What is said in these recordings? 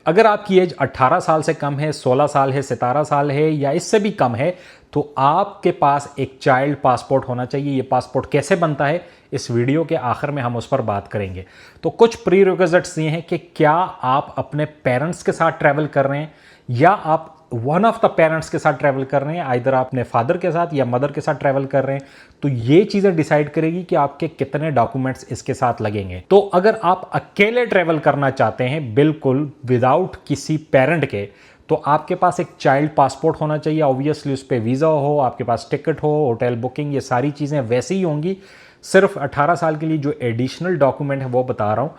अगर आपकी एज 18 साल से कम है, 16 साल है, 17 साल है या इससे भी कम है तो आपके पास एक चाइल्ड पासपोर्ट होना चाहिए। ये पासपोर्ट कैसे बनता है इस वीडियो के आखिर में हम उस पर बात करेंगे। तो कुछ प्रीरिक्विजिट्स ये हैं कि क्या आप अपने पेरेंट्स के साथ ट्रैवल कर रहे हैं या आप वन ऑफ द पेरेंट्स के साथ ट्रैवल कर रहे हैं, आइदर आप अपने फादर के साथ या मदर के साथ ट्रैवल कर रहे हैं। तो ये चीजें डिसाइड करेगी कि आपके कितने डॉक्यूमेंट्स इसके साथ लगेंगे। तो अगर आप अकेले ट्रैवल करना चाहते हैं बिल्कुल विदाउट किसी पेरेंट के, तो आपके पास एक चाइल्ड पासपोर्ट होना चाहिए। ऑब्वियसली उस पर वीज़ा हो, आपके पास टिकट हो, होटल बुकिंग, ये सारी चीज़ें वैसे ही होंगी। सिर्फ 18 साल के लिए जो एडिशनल डॉक्यूमेंट है वो बता रहा हूँ।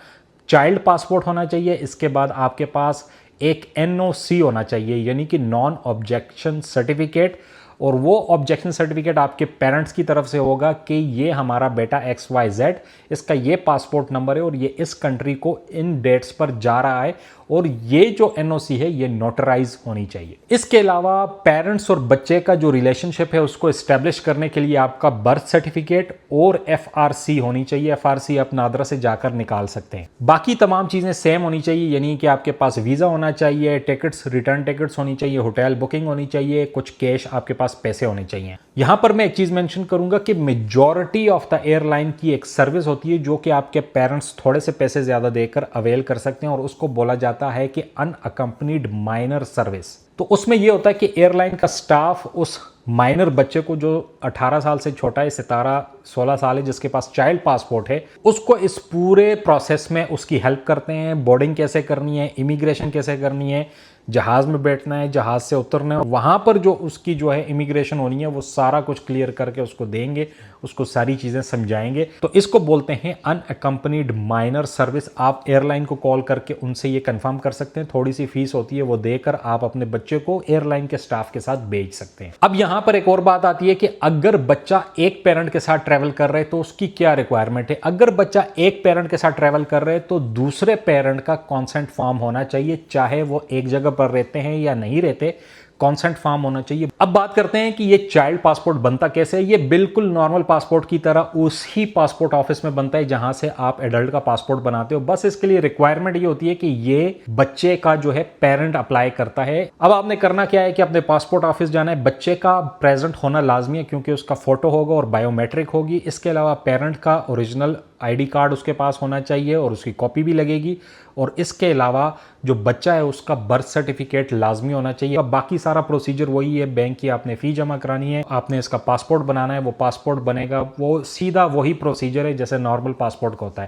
चाइल्ड पासपोर्ट होना चाहिए। इसके बाद आपके पास एक NOC होना चाहिए, यानी कि नॉन ऑब्जेक्शन सर्टिफिकेट। और वो ऑब्जेक्शन सर्टिफिकेट आपके पेरेंट्स की तरफ से होगा कि ये हमारा बेटा XYZ, इसका ये पासपोर्ट नंबर है और ये इस कंट्री को इन डेट्स पर जा रहा है और ये जो NOC है ये नोटराइज होनी चाहिए। इसके अलावा पेरेंट्स और बच्चे का जो रिलेशनशिप है उसको इस्टेब्लिश करने के लिए आपका बर्थ सर्टिफिकेट और FRC होनी चाहिए। FRC आप नादरा से जाकर निकाल सकते हैं। बाकी तमाम चीज़ें सेम होनी चाहिए, यानी कि आपके पास वीज़ा होना चाहिए, टिकट्स, रिटर्न टिकट्स होनी चाहिए, होटल बुकिंग होनी चाहिए, कुछ कैश आपके पास पैसे होने चाहिए। यहां पर मैं एक चीज़ मेंशन करूंगा कि मेजॉरिटी ऑफ द एयरलाइन की एक सर्विस होती है जो कि आपके पेरेंट्स थोड़े से पैसे ज़्यादा देकर अवेल कर सकते हैं और उसको बोला जाता है कि अनअकम्पनीड माइनर सर्विस। तो उसमें यह होता है कि एयरलाइन का स्टाफ उस माइनर बच्चे को जो 18 साल से छोटा है, 17-16 साल है, जिसके पास चाइल्ड पासपोर्ट है, उसको इस पूरे प्रोसेस में उसकी हेल्प करते हैं। बोर्डिंग कैसे करनी है, इमिग्रेशन कैसे करनी है, जहाज में बैठना है, जहाज से उतरना है, वहां पर जो उसकी जो है इमिग्रेशन होनी है वो सारा कुछ क्लियर करके उसको देंगे, उसको सारी चीजें समझाएंगे। तो इसको बोलते हैं अनअकम्पनीड माइनर सर्विस। आप एयरलाइन को कॉल करके उनसे ये कंफर्म कर सकते हैं। थोड़ी सी फीस होती है, वो देकर आप अपने बच्चे को एयरलाइन के स्टाफ के साथ भेज सकते हैं। अब यहां पर एक और बात आती है कि अगर बच्चा एक पेरेंट के साथ ट्रैवल कर रहे हैं तो उसकी क्या रिक्वायरमेंट है। अगर बच्चा एक पेरेंट के साथ ट्रैवल कर रहे हैं तो दूसरे पेरेंट का कॉन्सेंट फॉर्म होना चाहिए, चाहे वो एक जगह पर रहते हैं या नहीं रहते, कॉन्सेंट फॉर्म होना चाहिए। अब बात करते हैं कि ये चाइल्ड पासपोर्ट बनता कैसे है। ये बिल्कुल नॉर्मल पासपोर्ट की तरह उसी पासपोर्ट ऑफिस में बनता है जहां से आप एडल्ट का पासपोर्ट बनाते हो। बस इसके लिए रिक्वायरमेंट ये होती है कि ये बच्चे का जो है पेरेंट अप्लाई करता है। अब आपने करना क्या है कि अपने पासपोर्ट ऑफिस जाना है। बच्चे का प्रेजेंट होना लाजमी है क्योंकि उसका फोटो होगा और बायोमेट्रिक होगी। इसके अलावा पेरेंट का ओरिजिनल ID कार्ड उसके पास होना चाहिए और उसकी कॉपी भी लगेगी। और इसके अलावा जो बच्चा है उसका बर्थ सर्टिफिकेट लाजमी होना चाहिए। अब बाकी सारा प्रोसीजर वही है, बैंक की आपने फी जमा करानी है, आपने इसका पासपोर्ट बनाना है, वो पासपोर्ट बनेगा, वो सीधा वही प्रोसीजर है जैसे नॉर्मल पासपोर्ट का होता है।